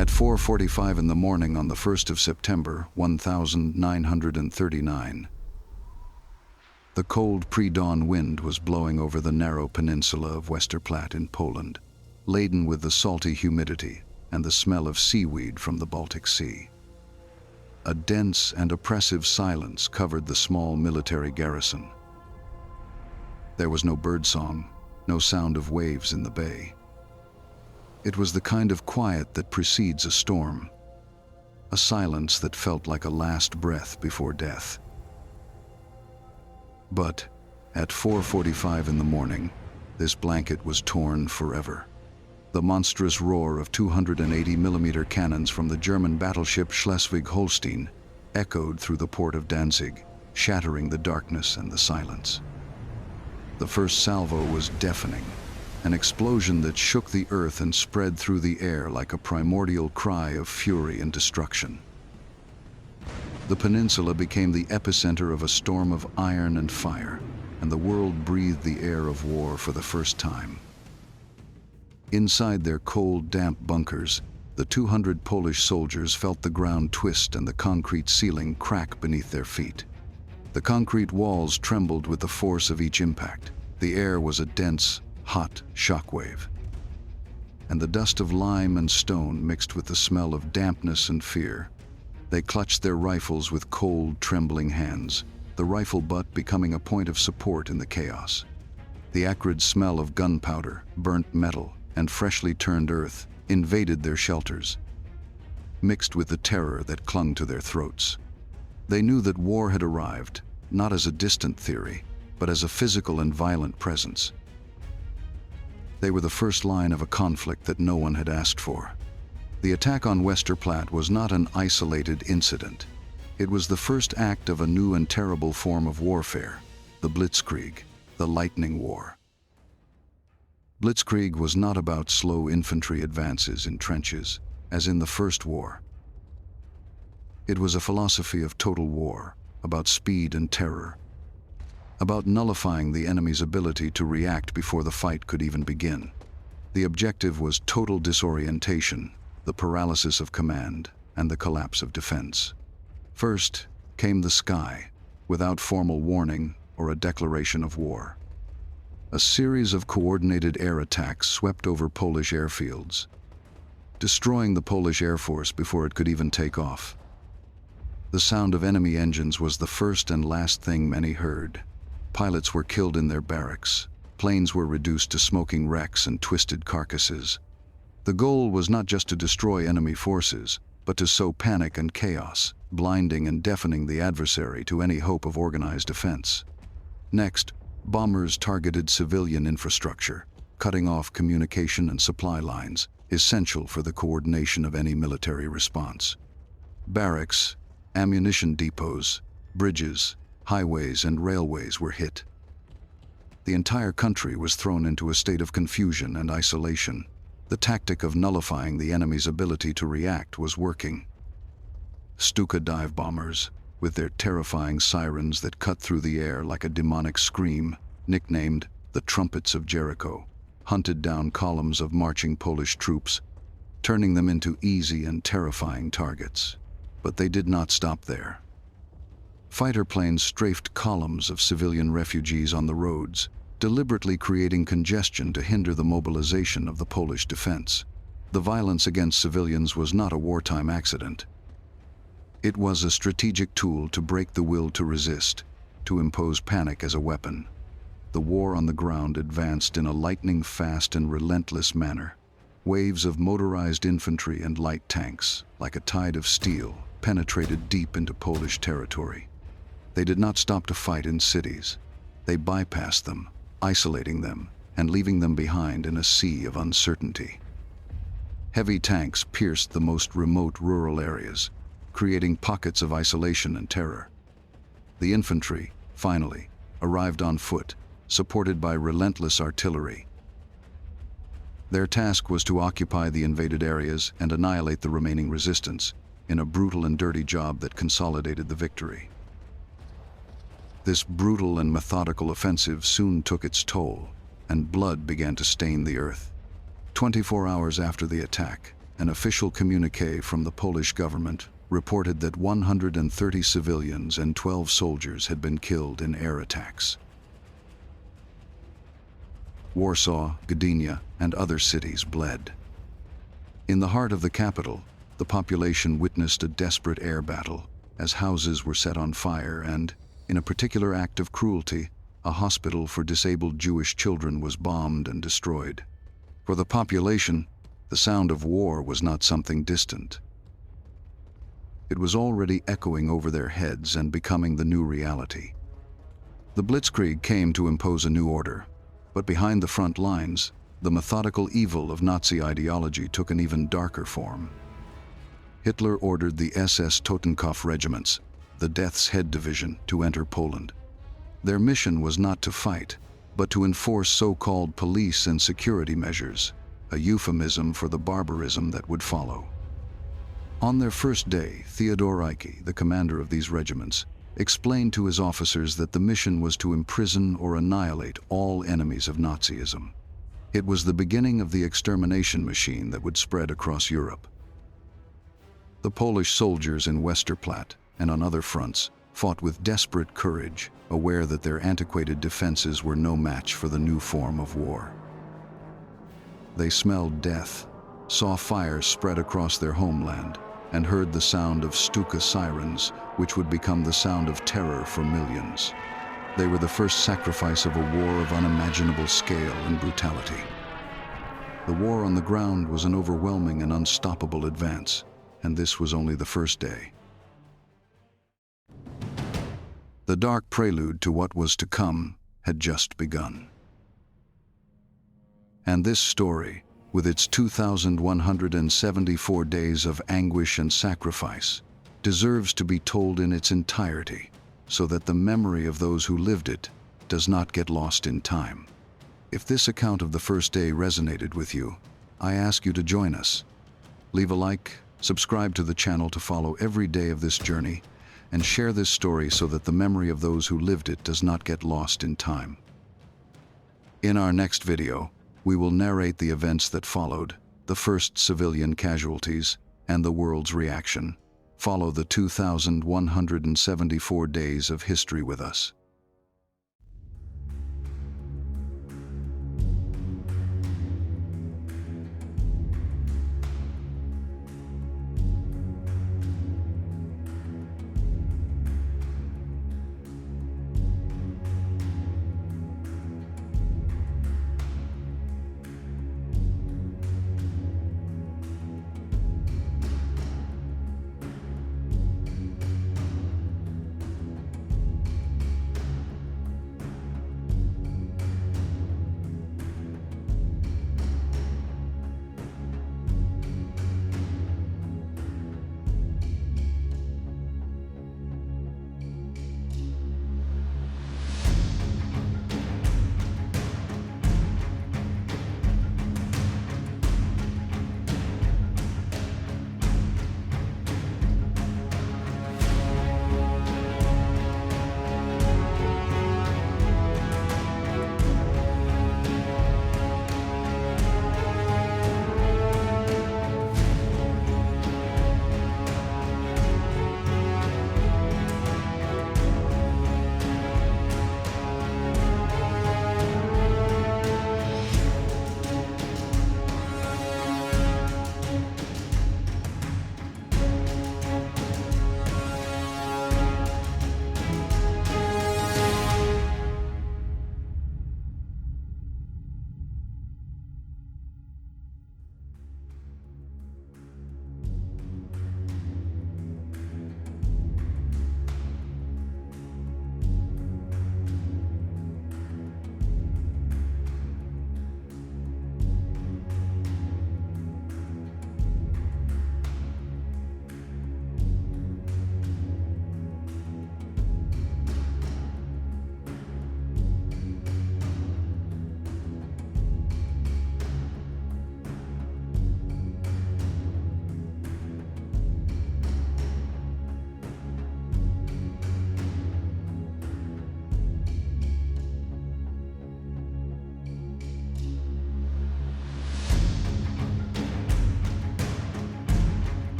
At 4:45 in the morning on the 1st of September, 1939, the cold pre-dawn wind was blowing over the narrow peninsula of Westerplatte in Poland, laden with the salty humidity and the smell of seaweed from the Baltic Sea. A dense and oppressive silence covered the small military garrison. There was no birdsong, no sound of waves in the bay. It was the kind of quiet that precedes a storm, a silence that felt like a last breath before death. But at 4:45 in the morning, this blanket was torn forever. The monstrous roar of 280mm cannons from the German battleship Schleswig-Holstein echoed through the port of Danzig, shattering the darkness and the silence. The first salvo was deafening, an explosion that shook the earth and spread through the air like a primordial cry of fury and destruction. The peninsula became the epicenter of a storm of iron and fire, and the world breathed the air of war for the first time. Inside their cold, damp bunkers, the 200 Polish soldiers felt the ground twist and the concrete ceiling crack beneath their feet. The concrete walls trembled with the force of each impact. The air was a dense, hot shockwave. And the dust of lime and stone mixed with the smell of dampness and fear. They clutched their rifles with cold, trembling hands, the rifle butt becoming a point of support in the chaos. The acrid smell of gunpowder, burnt metal, and freshly turned earth invaded their shelters, mixed with the terror that clung to their throats. They knew that war had arrived, not as a distant theory, but as a physical and violent presence. They were the first line of a conflict that no one had asked for. The attack on Westerplatte was not an isolated incident. It was the first act of a new and terrible form of warfare, the Blitzkrieg, the lightning war. Blitzkrieg was not about slow infantry advances in trenches, as in the First War. It was a philosophy of total war, about speed and terror, about nullifying the enemy's ability to react before the fight could even begin. The objective was total disorientation, the paralysis of command, and the collapse of defense. First came the sky, without formal warning or a declaration of war. A series of coordinated air attacks swept over Polish airfields, destroying the Polish Air Force before it could even take off. The sound of enemy engines was the first and last thing many heard. Pilots were killed in their barracks. Planes were reduced to smoking wrecks and twisted carcasses. The goal was not just to destroy enemy forces, but to sow panic and chaos, blinding and deafening the adversary to any hope of organized defense. Next, bombers targeted civilian infrastructure, cutting off communication and supply lines, essential for the coordination of any military response. Barracks, ammunition depots, bridges, highways, and railways were hit. The entire country was thrown into a state of confusion and isolation. The tactic of nullifying the enemy's ability to react was working. Stuka dive bombers, with their terrifying sirens that cut through the air like a demonic scream, nicknamed the Trumpets of Jericho, hunted down columns of marching Polish troops, turning them into easy and terrifying targets. But they did not stop there. Fighter planes strafed columns of civilian refugees on the roads, deliberately creating congestion to hinder the mobilization of the Polish defense. The violence against civilians was not a wartime accident. It was a strategic tool to break the will to resist, to impose panic as a weapon. The war on the ground advanced in a lightning-fast and relentless manner. Waves of motorized infantry and light tanks, like a tide of steel, penetrated deep into Polish territory. They did not stop to fight in cities. They bypassed them, isolating them, and leaving them behind in a sea of uncertainty. Heavy tanks pierced the most remote rural areas, creating pockets of isolation and terror. The infantry, finally, arrived on foot, supported by relentless artillery. Their task was to occupy the invaded areas and annihilate the remaining resistance, in a brutal and dirty job that consolidated the victory. This brutal and methodical offensive soon took its toll, and blood began to stain the earth. 24 hours after the attack, an official communiqué from the Polish government reported that 130 civilians and 12 soldiers had been killed in air attacks. Warsaw, Gdynia, and other cities bled. In the heart of the capital, the population witnessed a desperate air battle as houses were set on fire and, in a particular act of cruelty, a hospital for disabled Jewish children was bombed and destroyed. For the population, the sound of war was not something distant. It was already echoing over their heads and becoming the new reality. The Blitzkrieg came to impose a new order, but behind the front lines, the methodical evil of Nazi ideology took an even darker form. Hitler ordered the SS Totenkopf regiments, the Death's Head Division, to enter Poland. Their mission was not to fight, but to enforce so-called police and security measures, a euphemism for the barbarism that would follow. On their first day, Theodor Eicke, the commander of these regiments, explained to his officers that the mission was to imprison or annihilate all enemies of Nazism. It was the beginning of the extermination machine that would spread across Europe. The Polish soldiers in Westerplatte and on other fronts fought with desperate courage, aware that their antiquated defenses were no match for the new form of war. They smelled death, saw fires spread across their homeland, and heard the sound of Stuka sirens, which would become the sound of terror for millions. They were the first sacrifice of a war of unimaginable scale and brutality. The war on the ground was an overwhelming and unstoppable advance, and this was only the first day. The dark prelude to what was to come had just begun. And this story, with its 2,174 days of anguish and sacrifice, deserves to be told in its entirety, so that the memory of those who lived it does not get lost in time. If this account of the first day resonated with you, I ask you to join us. Leave a like, subscribe to the channel to follow every day of this journey, and share this story so that the memory of those who lived it does not get lost in time. In our next video, we will narrate the events that followed, the first civilian casualties, and the world's reaction. Follow the 2,174 days of history with us.